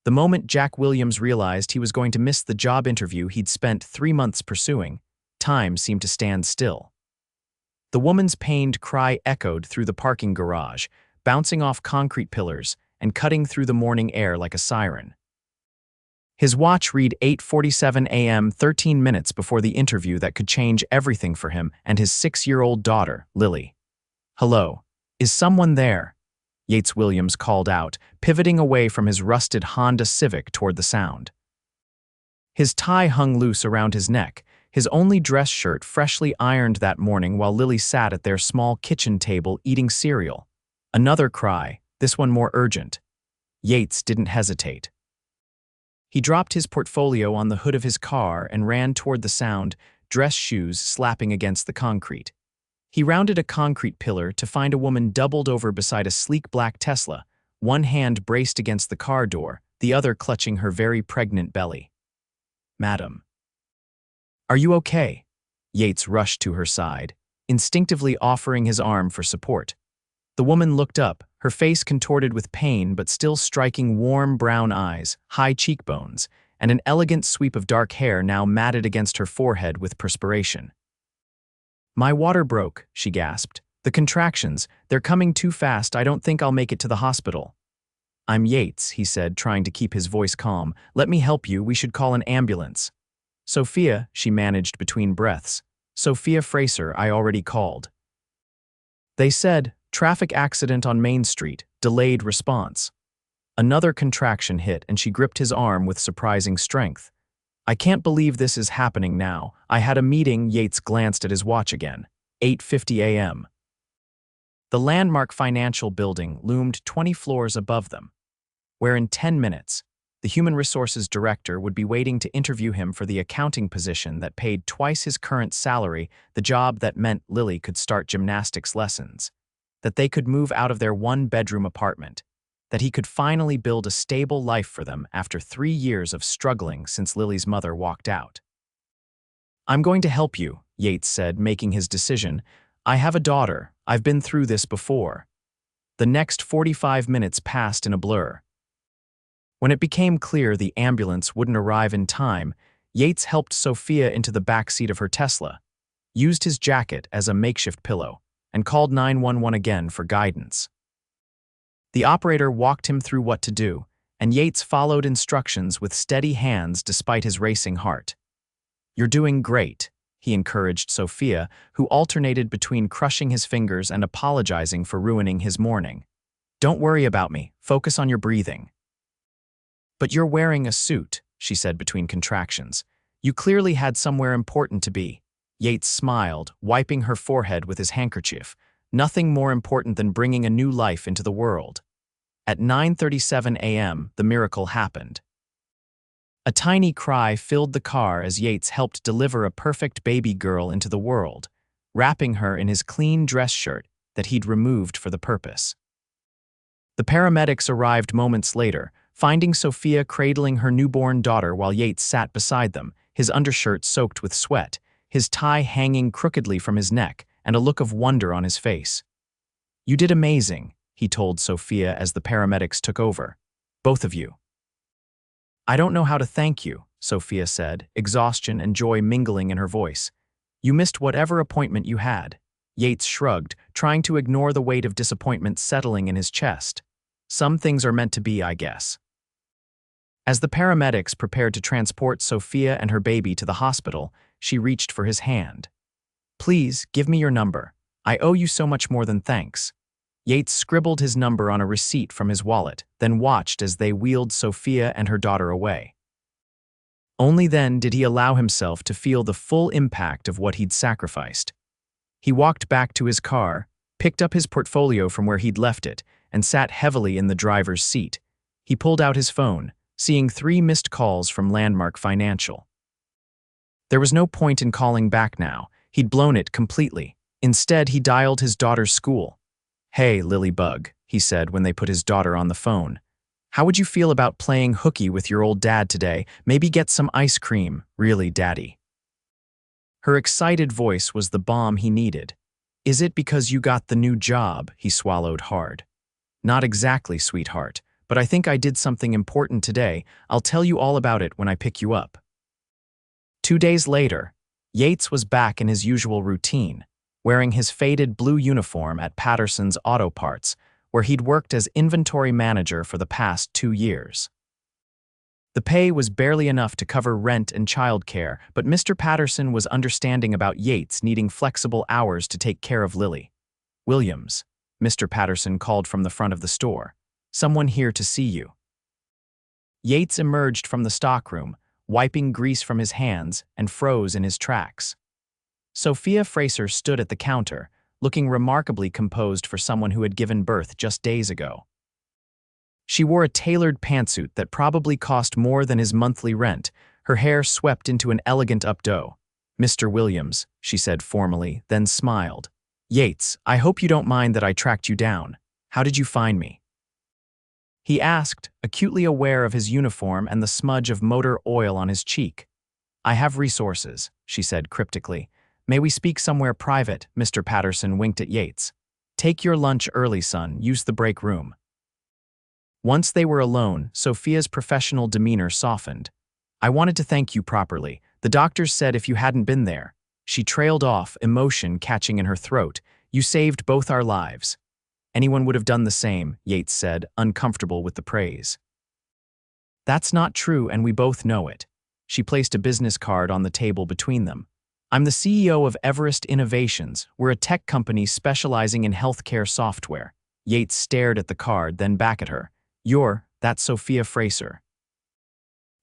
The moment Jack Williams realized he was going to miss the job interview he'd spent 3 months pursuing, time seemed to stand still. The woman's pained cry echoed through the parking garage, bouncing off concrete pillars and cutting through the morning air like a siren. His watch read 8:47 a.m., 13 minutes before the interview that could change everything for him and his 6-year-old daughter, Lily. "Hello. Is someone there?" Yates Williams called out, pivoting away from his rusted Honda Civic toward the sound. His tie hung loose around his neck, his only dress shirt freshly ironed that morning while Lily sat at their small kitchen table eating cereal. Another cry, this one more urgent. Yates didn't hesitate. He dropped his portfolio on the hood of his car and ran toward the sound, dress shoes slapping against the concrete. He rounded a concrete pillar to find a woman doubled over beside a sleek black Tesla, one hand braced against the car door, the other clutching her very pregnant belly. "Madam." "Are you okay?" Yates rushed to her side, instinctively offering his arm for support. The woman looked up, her face contorted with pain but still striking warm brown eyes, high cheekbones, and an elegant sweep of dark hair now matted against her forehead with perspiration. "My water broke," she gasped. "The contractions, they're coming too fast. I don't think I'll make it to the hospital." "I'm Yates," he said, trying to keep his voice calm. "Let me help you. We should call an ambulance." "Sophia," she managed between breaths. "Sophia Fraser, I already called." They said, "Traffic accident on Main Street, delayed response." Another contraction hit and she gripped his arm with surprising strength. "I can't believe this is happening now. I had a meeting." Yates glanced at his watch again. 8:50 a.m. The Landmark Financial Building loomed 20 floors above them, where in 10 minutes, the Human Resources Director would be waiting to interview him for the accounting position that paid twice his current salary, the job that meant Lily could start gymnastics lessons, that they could move out of their one-bedroom apartment, that he could finally build a stable life for them after 3 years of struggling since Lily's mother walked out. "I'm going to help you," Yates said, making his decision. "I have a daughter. I've been through this before." The next 45 minutes passed in a blur. When it became clear the ambulance wouldn't arrive in time, Yates helped Sophia into the back seat of her Tesla, used his jacket as a makeshift pillow, and called 911 again for guidance. The operator walked him through what to do, and Yates followed instructions with steady hands despite his racing heart. "You're doing great," he encouraged Sophia, who alternated between crushing his fingers and apologizing for ruining his morning. "Don't worry about me. Focus on your breathing." "But you're wearing a suit," she said between contractions. "You clearly had somewhere important to be." Yates smiled, wiping her forehead with his handkerchief. "Nothing more important than bringing a new life into the world." At 9:37 a.m., the miracle happened. A tiny cry filled the car as Yates helped deliver a perfect baby girl into the world, wrapping her in his clean dress shirt that he'd removed for the purpose. The paramedics arrived moments later, finding Sophia cradling her newborn daughter while Yates sat beside them, his undershirt soaked with sweat, his tie hanging crookedly from his neck, and a look of wonder on his face. "You did amazing," he told Sophia as the paramedics took over. "Both of you." "I don't know how to thank you," Sophia said, exhaustion and joy mingling in her voice. "You missed whatever appointment you had." Yates shrugged, trying to ignore the weight of disappointment settling in his chest. "Some things are meant to be, I guess." As the paramedics prepared to transport Sophia and her baby to the hospital, she reached for his hand. "Please, give me your number. I owe you so much more than thanks." Yates scribbled his number on a receipt from his wallet, then watched as they wheeled Sophia and her daughter away. Only then did he allow himself to feel the full impact of what he'd sacrificed. He walked back to his car, picked up his portfolio from where he'd left it, and sat heavily in the driver's seat. He pulled out his phone, seeing 3 missed calls from Landmark Financial. There was no point in calling back now. He'd blown it completely. Instead, he dialed his daughter's school. "Hey, Lily Bug," he said when they put his daughter on the phone. "How would you feel about playing hooky with your old dad today? Maybe get some ice cream. Really, Daddy." Her excited voice was the balm he needed. "Is it because you got the new job?" He swallowed hard. "Not exactly, sweetheart, but I think I did something important today. I'll tell you all about it when I pick you up." 2 days later, Yates was back in his usual routine, wearing his faded blue uniform at Patterson's Auto Parts, where he'd worked as inventory manager for the past 2 years. The pay was barely enough to cover rent and childcare, but Mr. Patterson was understanding about Yates needing flexible hours to take care of Lily. "Williams," Mr. Patterson called from the front of the store. "Someone here to see you." Yates emerged from the stockroom, wiping grease from his hands, and froze in his tracks. Sophia Fraser stood at the counter, looking remarkably composed for someone who had given birth just days ago. She wore a tailored pantsuit that probably cost more than his monthly rent, her hair swept into an elegant updo. "Mr. Williams," she said formally, then smiled. "Yates, I hope you don't mind that I tracked you down. How did you find me?" He asked, acutely aware of his uniform and the smudge of motor oil on his cheek. "I have resources," she said cryptically. "May we speak somewhere private?" Mr. Patterson winked at Yates. "Take your lunch early, son. Use the break room." Once they were alone, Sophia's professional demeanor softened. "I wanted to thank you properly. The doctors said if you hadn't been there." She trailed off, emotion catching in her throat. "You saved both our lives." "Anyone would have done the same," Yates said, uncomfortable with the praise. "That's not true, and we both know it." She placed a business card on the table between them. "I'm the CEO of Everest Innovations. We're a tech company specializing in healthcare software." Yates stared at the card, then back at her. That's Sophia Fraser.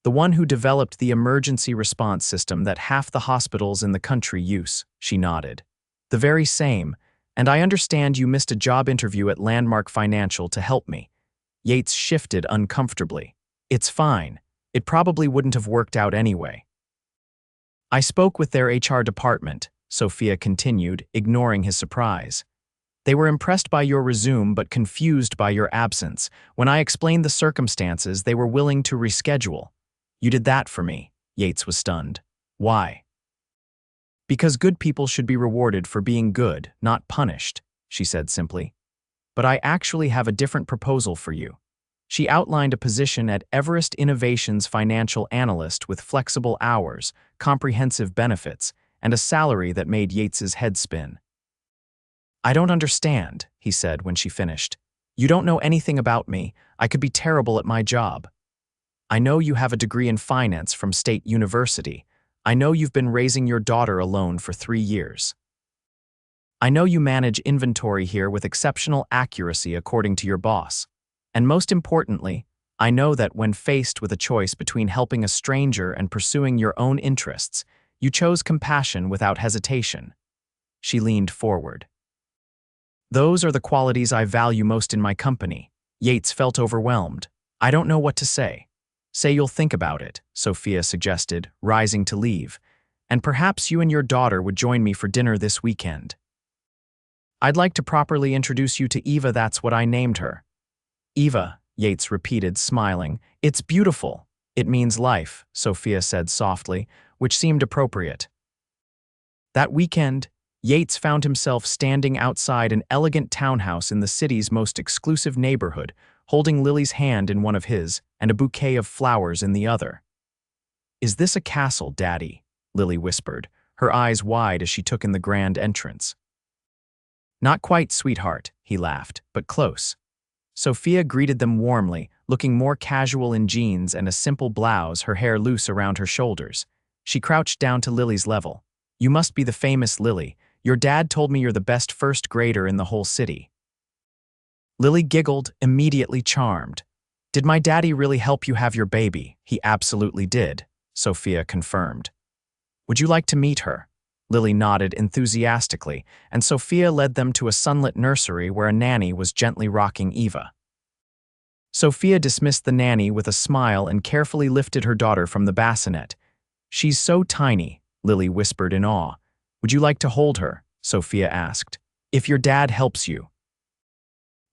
"The one who developed the emergency response system that half the hospitals in the country use," she nodded. "The very same, and I understand you missed a job interview at Landmark Financial to help me." Yates shifted uncomfortably. "It's fine. It probably wouldn't have worked out anyway." "I spoke with their HR department," Sophia continued, ignoring his surprise. "They were impressed by your resume but confused by your absence. When I explained the circumstances, they were willing to reschedule." "You did that for me." Yates was stunned. "Why?" "Because good people should be rewarded for being good, not punished," she said simply. "But I actually have a different proposal for you." She outlined a position at Everest Innovations financial analyst with flexible hours, comprehensive benefits, and a salary that made Yates's head spin. "I don't understand," he said when she finished. "You don't know anything about me. I could be terrible at my job. I know you have a degree in finance from State University. I know you've been raising your daughter alone for 3 years. I know you manage inventory here with exceptional accuracy according to your boss. And most importantly, I know that when faced with a choice between helping a stranger and pursuing your own interests, you chose compassion without hesitation." She leaned forward. "Those are the qualities I value most in my company." Yates felt overwhelmed. "I don't know what to say." "Say you'll think about it," Sophia suggested, rising to leave. "And perhaps you and your daughter would join me for dinner this weekend. I'd like to properly introduce you to Eva. That's what I named her." "Eva," Yates repeated, smiling. "It's beautiful." "It means life," Sophia said softly, which seemed appropriate. That weekend, Yates found himself standing outside an elegant townhouse in the city's most exclusive neighborhood, holding Lily's hand in one of his and a bouquet of flowers in the other. "Is this a castle, Daddy?" Lily whispered, her eyes wide as she took in the grand entrance. "Not quite, sweetheart," he laughed, "but close." Sophia greeted them warmly, looking more casual in jeans and a simple blouse, her hair loose around her shoulders. She crouched down to Lily's level. "You must be the famous Lily. Your dad told me you're the best first grader in the whole city." Lily giggled, immediately charmed. "Did my daddy really help you have your baby?" "He absolutely did," Sophia confirmed. "Would you like to meet her?" Lily nodded enthusiastically, and Sophia led them to a sunlit nursery where a nanny was gently rocking Eva. Sophia dismissed the nanny with a smile and carefully lifted her daughter from the bassinet. "She's so tiny," Lily whispered in awe. "Would you like to hold her?" Sophia asked. "If your dad helps you."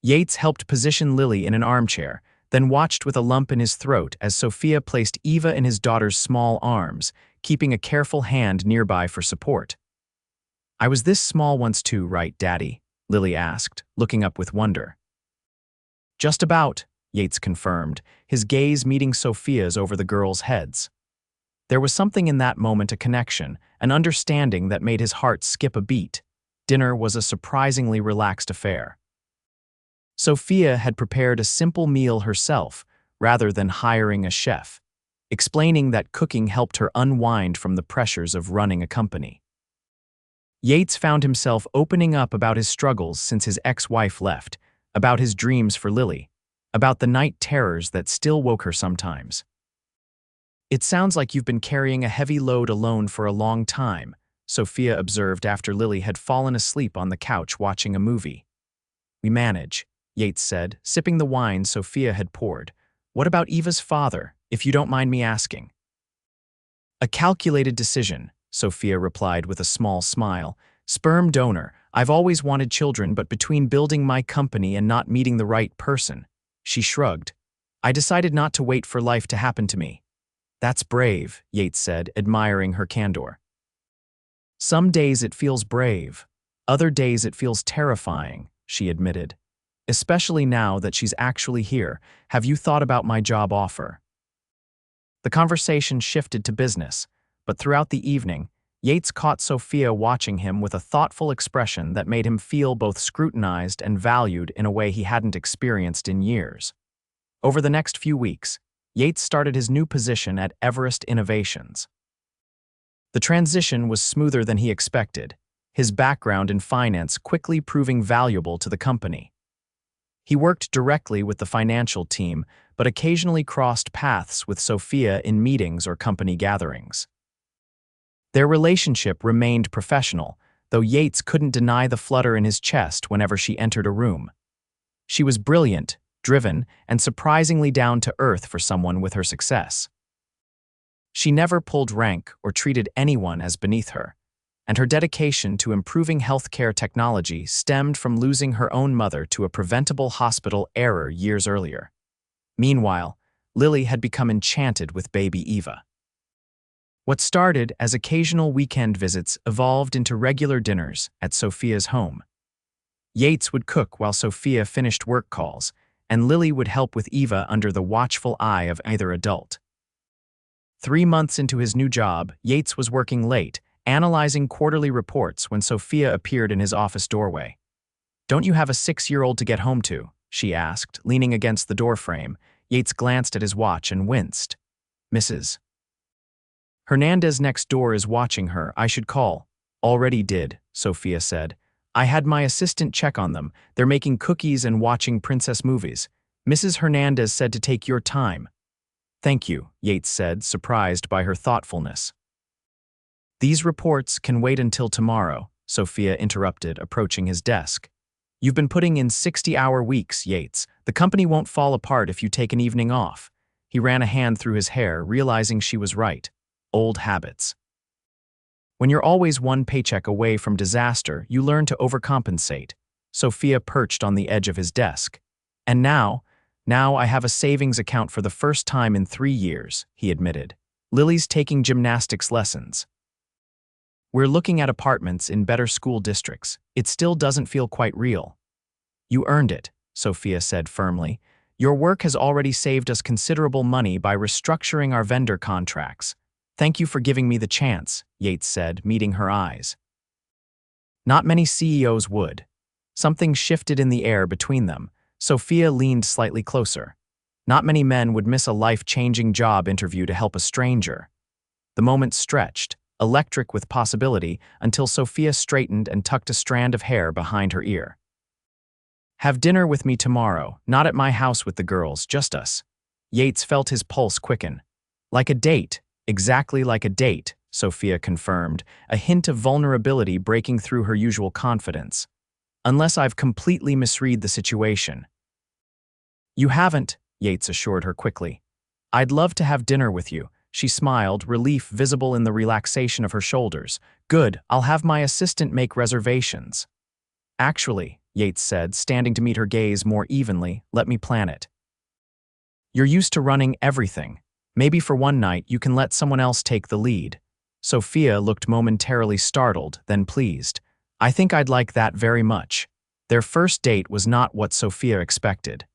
Yates helped position Lily in an armchair, then watched with a lump in his throat as Sophia placed Eva in his daughter's small arms, keeping a careful hand nearby for support. "I was this small once too, right, Daddy?" Lily asked, looking up with wonder. "Just about," Yates confirmed, his gaze meeting Sophia's over the girls' heads. There was something in that moment, a connection, an understanding that made his heart skip a beat. Dinner was a surprisingly relaxed affair. Sophia had prepared a simple meal herself, rather than hiring a chef, explaining that cooking helped her unwind from the pressures of running a company. Yates found himself opening up about his struggles since his ex-wife left, about his dreams for Lily, about the night terrors that still woke her sometimes. "It sounds like you've been carrying a heavy load alone for a long time," Sophia observed after Lily had fallen asleep on the couch watching a movie. "We manage," Yates said, sipping the wine Sophia had poured. "What about Eva's father, if you don't mind me asking?" "A calculated decision," Sophia replied with a small smile. "Sperm donor. I've always wanted children, but between building my company and not meeting the right person," she shrugged, "I decided not to wait for life to happen to me." "That's brave," Yates said, admiring her candor. "Some days it feels brave. Other days it feels terrifying," she admitted. "Especially now that she's actually here. Have you thought about my job offer?" The conversation shifted to business, but throughout the evening, Yates caught Sophia watching him with a thoughtful expression that made him feel both scrutinized and valued in a way he hadn't experienced in years. Over the next few weeks, Yates started his new position at Everest Innovations. The transition was smoother than he expected, his background in finance quickly proving valuable to the company. He worked directly with the financial team, but occasionally crossed paths with Sophia in meetings or company gatherings. Their relationship remained professional, though Yates couldn't deny the flutter in his chest whenever she entered a room. She was brilliant, driven, and surprisingly down to earth for someone with her success. She never pulled rank or treated anyone as beneath her, and her dedication to improving healthcare technology stemmed from losing her own mother to a preventable hospital error years earlier. Meanwhile, Lily had become enchanted with baby Eva. What started as occasional weekend visits evolved into regular dinners at Sophia's home. Yates would cook while Sophia finished work calls, and Lily would help with Eva under the watchful eye of either adult. 3 months into his new job, Yates was working late, analyzing quarterly reports when Sophia appeared in his office doorway. "Don't you have a 6-year-old to get home to?" she asked, leaning against the doorframe. Yates glanced at his watch and winced. "Mrs. Hernandez next door is watching her. I should call." "Already did," Sophia said. "I had my assistant check on them. They're making cookies and watching princess movies. Mrs. Hernandez said to take your time." "Thank you," Yates said, surprised by her thoughtfulness. "These reports can wait until tomorrow," Sophia interrupted, approaching his desk. "You've been putting in 60-hour weeks, Yates. The company won't fall apart if you take an evening off." He ran a hand through his hair, realizing she was right. Old habits. "When you're always one paycheck away from disaster, you learn to overcompensate." Sophia perched on the edge of his desk. "And now I have a savings account for the first time in 3 years," he admitted. "Lily's taking gymnastics lessons. We're looking at apartments in better school districts. It still doesn't feel quite real." "You earned it," Sophia said firmly. "Your work has already saved us considerable money by restructuring our vendor contracts. Thank you for giving me the chance," Yates said, meeting her eyes. Not many CEOs would. Something shifted in the air between them. Sophia leaned slightly closer. Not many men would miss a life-changing job interview to help a stranger. The moment stretched, electric with possibility, until Sophia straightened and tucked a strand of hair behind her ear. "Have dinner with me tomorrow, not at my house with the girls, just us." Yates felt his pulse quicken. "Like a date, exactly like a date," Sophia confirmed, a hint of vulnerability breaking through her usual confidence. "Unless I've completely misread the situation." "You haven't," Yates assured her quickly. "I'd love to have dinner with you." She smiled, relief visible in the relaxation of her shoulders. "Good, I'll have my assistant make reservations." "Actually," Yates said, standing to meet her gaze more evenly, "let me plan it. You're used to running everything. Maybe for one night you can let someone else take the lead." Sophia looked momentarily startled, then pleased. "I think I'd like that very much." Their first date was not what Sophia expected.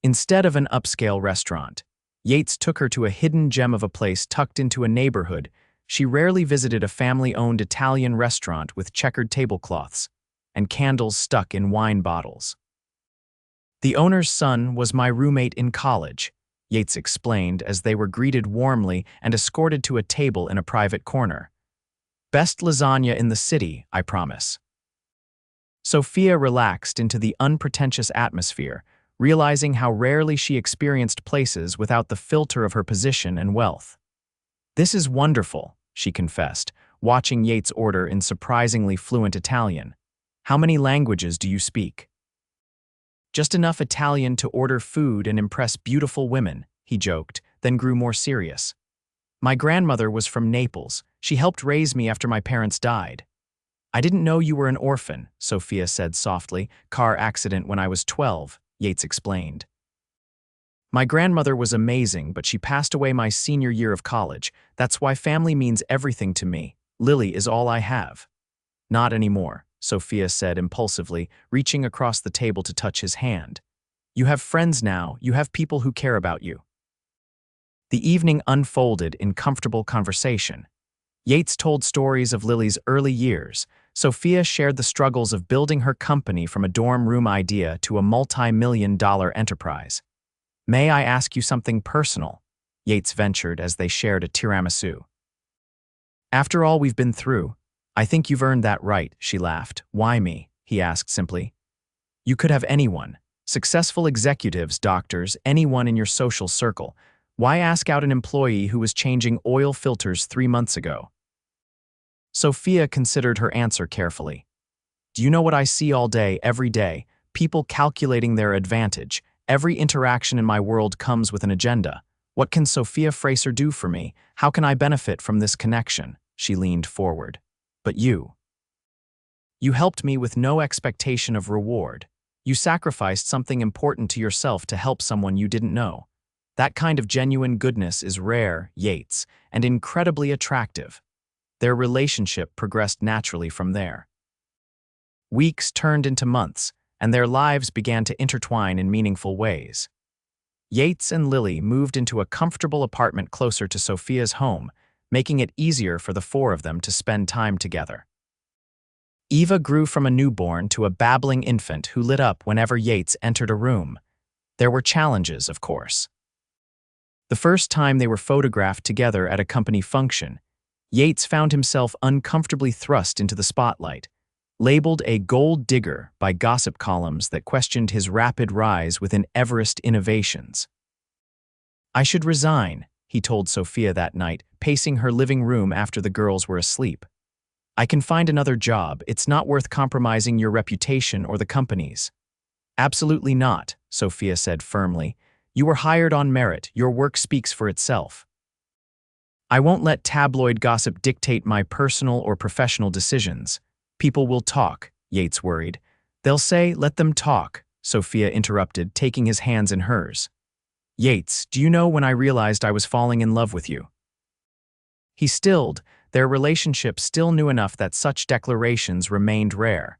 Instead of an upscale restaurant, Yates took her to a hidden gem of a place tucked into a neighborhood. She rarely visited a family-owned Italian restaurant with checkered tablecloths and candles stuck in wine bottles. The owner's son was my roommate in college, Yates explained as they were greeted warmly and escorted to a table in a private corner. Best lasagna in the city, I promise. Sophia relaxed into the unpretentious atmosphere, realizing how rarely she experienced places without the filter of her position and wealth. This is wonderful, she confessed, watching Yates order in surprisingly fluent Italian. How many languages do you speak? Just enough Italian to order food and impress beautiful women, he joked, then grew more serious. My grandmother was from Naples. She helped raise me after my parents died. I didn't know you were an orphan, Sophia said softly. Car accident when I was 12, Yates explained. My grandmother was amazing, but she passed away my senior year of college. That's why family means everything to me. Lily is all I have. Not anymore, Sophia said impulsively, reaching across the table to touch his hand. You have friends now, you have people who care about you. The evening unfolded in comfortable conversation. Yates told stories of Lily's early years. Sophia shared the struggles of building her company from a dorm room idea to a multi-million-dollar enterprise. May I ask you something personal? Yates ventured as they shared a tiramisu. After all we've been through, I think you've earned that right, she laughed. Why me? He asked simply. You could have anyone. Successful executives, doctors, anyone in your social circle. Why ask out an employee who was changing oil filters 3 months ago? Sophia considered her answer carefully. Do you know what I see all day, every day? People calculating their advantage. Every interaction in my world comes with an agenda. What can Sophia Fraser do for me? How can I benefit from this connection? She leaned forward. But you. You helped me with no expectation of reward. You sacrificed something important to yourself to help someone you didn't know. That kind of genuine goodness is rare, Yates, and incredibly attractive. Their relationship progressed naturally from there. Weeks turned into months, and their lives began to intertwine in meaningful ways. Yates and Lily moved into a comfortable apartment closer to Sophia's home, making it easier for the four of them to spend time together. Eva grew from a newborn to a babbling infant who lit up whenever Yates entered a room. There were challenges, of course. The first time they were photographed together at a company function, Yates found himself uncomfortably thrust into the spotlight, labeled a gold digger by gossip columns that questioned his rapid rise within Everest Innovations. I should resign, he told Sophia that night, pacing her living room after the girls were asleep. I can find another job. It's not worth compromising your reputation or the company's. Absolutely not, Sophia said firmly. You were hired on merit. Your work speaks for itself. I won't let tabloid gossip dictate my personal or professional decisions. People will talk, Yates worried. They'll say, let them talk, Sophia interrupted, taking his hands in hers. Yates, do you know when I realized I was falling in love with you? He stilled, their relationship still new enough that such declarations remained rare.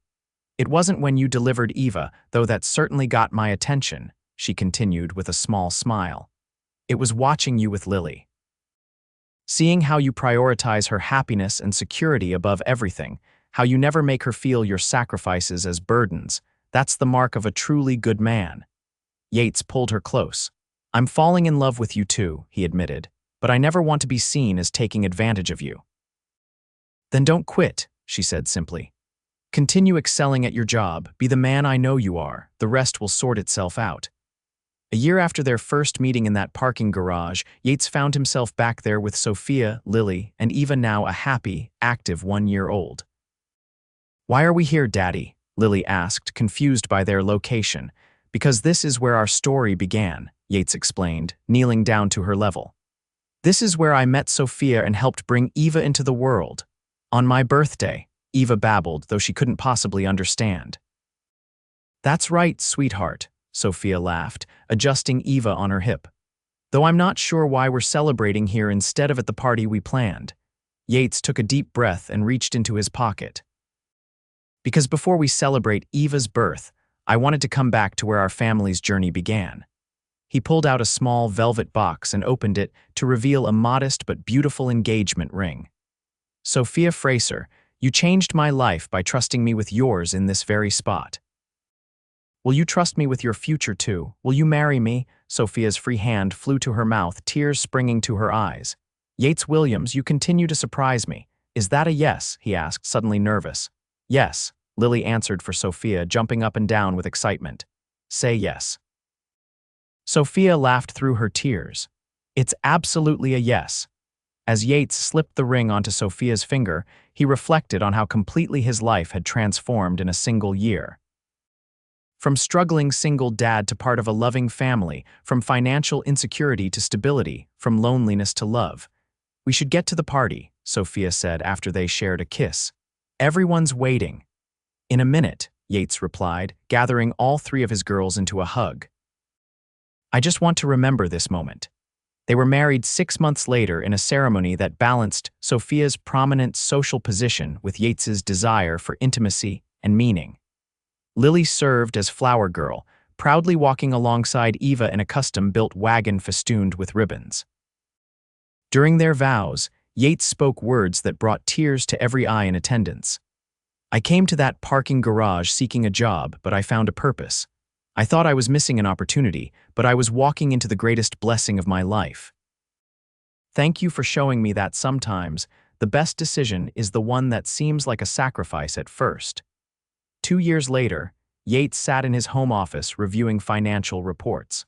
It wasn't when you delivered Eva, though that certainly got my attention, she continued with a small smile. It was watching you with Lily. Seeing how you prioritize her happiness and security above everything, how you never make her feel your sacrifices as burdens, that's the mark of a truly good man. Yates pulled her close. I'm falling in love with you too, he admitted, but I never want to be seen as taking advantage of you. Then don't quit, she said simply. Continue excelling at your job, be the man I know you are, the rest will sort itself out. A year after their first meeting in that parking garage, Yates found himself back there with Sophia, Lily, and Eva, now a happy, active 1-year-old. Why are we here, Daddy? Lily asked, confused by their location. Because this is where our story began, Yates explained, kneeling down to her level. This is where I met Sophia and helped bring Eva into the world. On my birthday, Eva babbled, though she couldn't possibly understand. That's right, sweetheart, Sophia laughed, adjusting Eva on her hip. Though I'm not sure why we're celebrating here instead of at the party we planned. Yates took a deep breath and reached into his pocket. Because before we celebrate Eva's birth, I wanted to come back to where our family's journey began. He pulled out a small velvet box and opened it to reveal a modest but beautiful engagement ring. "Sophia Fraser, you changed my life by trusting me with yours in this very spot. Will you trust me with your future too? Will you marry me?" Sophia's free hand flew to her mouth, tears springing to her eyes. "Yates Williams, you continue to surprise me. Is that a yes?" he asked, suddenly nervous. "Yes," Lily answered for Sophia, jumping up and down with excitement. "Say yes." Sophia laughed through her tears. "It's absolutely a yes." As Yates slipped the ring onto Sophia's finger, he reflected on how completely his life had transformed in a single year. From struggling single dad to part of a loving family, from financial insecurity to stability, from loneliness to love. "We should get to the party," Sophia said after they shared a kiss. "Everyone's waiting." "In a minute," Yates replied, gathering all three of his girls into a hug. "I just want to remember this moment." They were married 6 months later in a ceremony that balanced Sophia's prominent social position with Yates's desire for intimacy and meaning. Lily served as flower girl, proudly walking alongside Eva in a custom-built wagon festooned with ribbons. During their vows, Yates spoke words that brought tears to every eye in attendance. "I came to that parking garage seeking a job, but I found a purpose. I thought I was missing an opportunity, but I was walking into the greatest blessing of my life. Thank you for showing me that sometimes the best decision is the one that seems like a sacrifice at first." 2 years later, Yates sat in his home office reviewing financial reports.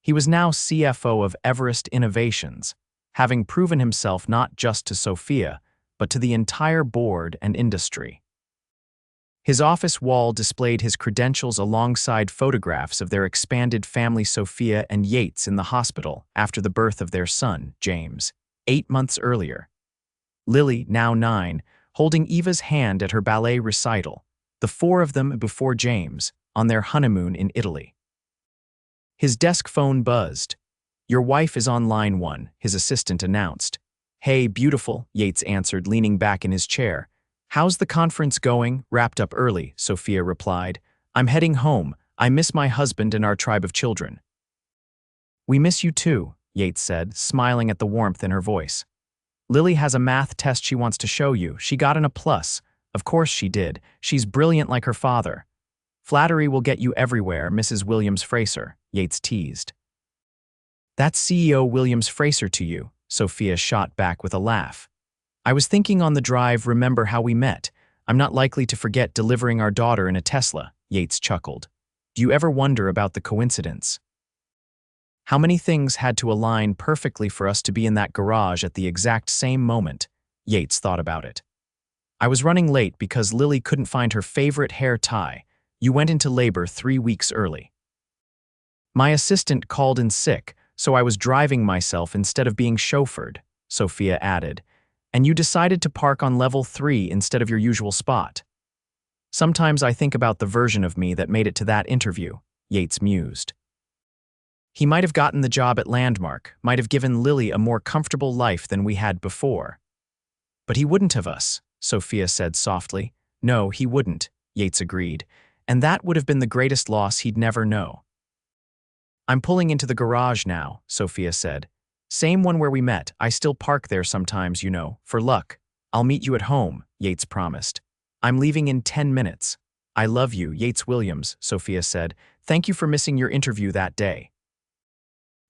He was now CFO of Everest Innovations, having proven himself not just to Sophia, but to the entire board and industry. His office wall displayed his credentials alongside photographs of their expanded family, Sophia and Yates, in the hospital after the birth of their son, James, 8 months earlier. Lily, now 9, holding Eva's hand at her ballet recital, the 4 of them before James, on their honeymoon in Italy. His desk phone buzzed. "Your wife is on line 1, his assistant announced. "Hey, beautiful," Yates answered, leaning back in his chair. "How's the conference going?" "Wrapped up early," Sophia replied. "I'm heading home. I miss my husband and our tribe of children." "We miss you too," Yates said, smiling at the warmth in her voice. "Lily has a math test she wants to show you. She got an A+. Of course she did. She's brilliant like her father." "Flattery will get you everywhere, Mrs. Williams Fraser," Yates teased. "That's CEO Williams Fraser to you," Sophia shot back with a laugh. "I was thinking on the drive, remember how we met. I'm not likely to forget delivering our daughter in a Tesla," Yates chuckled. "Do you ever wonder about the coincidence? How many things had to align perfectly for us to be in that garage at the exact same moment?" Yates thought about it. "I was running late because Lily couldn't find her favorite hair tie. You went into labor 3 weeks early. My assistant called in sick, so I was driving myself instead of being chauffeured," Sophia added. "And you decided to park on level 3 instead of your usual spot. Sometimes I think about the version of me that made it to that interview," Yates mused. "He might have gotten the job at Landmark, might have given Lily a more comfortable life than we had before. But he wouldn't have us," Sophia said softly. "No, he wouldn't," Yates agreed. "And that would have been the greatest loss he'd never know." "I'm pulling into the garage now," Sophia said. "Same one where we met. I still park there sometimes, you know, for luck. I'll meet you at home," Yates promised. "I'm leaving in 10 minutes. I love you, Yates Williams," Sophia said. "Thank you for missing your interview that day."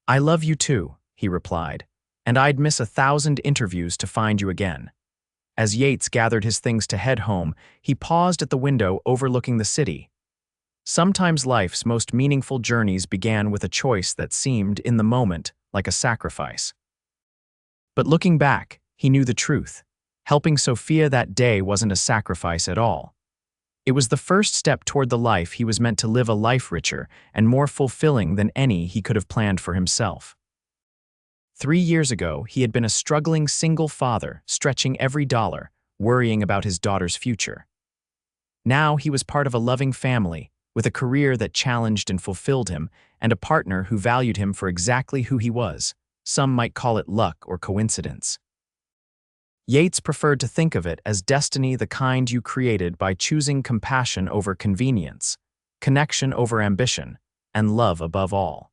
"I love you too," he replied. "And I'd miss 1,000 interviews to find you again." As Yates gathered his things to head home, he paused at the window overlooking the city. Sometimes life's most meaningful journeys began with a choice that seemed, in the moment, like a sacrifice. But looking back, he knew the truth. Helping Sophia that day wasn't a sacrifice at all. It was the first step toward the life he was meant to live, a life richer and more fulfilling than any he could have planned for himself. 3 years ago, he had been a struggling single father, stretching every dollar, worrying about his daughter's future. Now he was part of a loving family, with a career that challenged and fulfilled him, and a partner who valued him for exactly who he was. Some might call it luck or coincidence. Yates preferred to think of it as destiny, the kind you created by choosing compassion over convenience, connection over ambition, and love above all.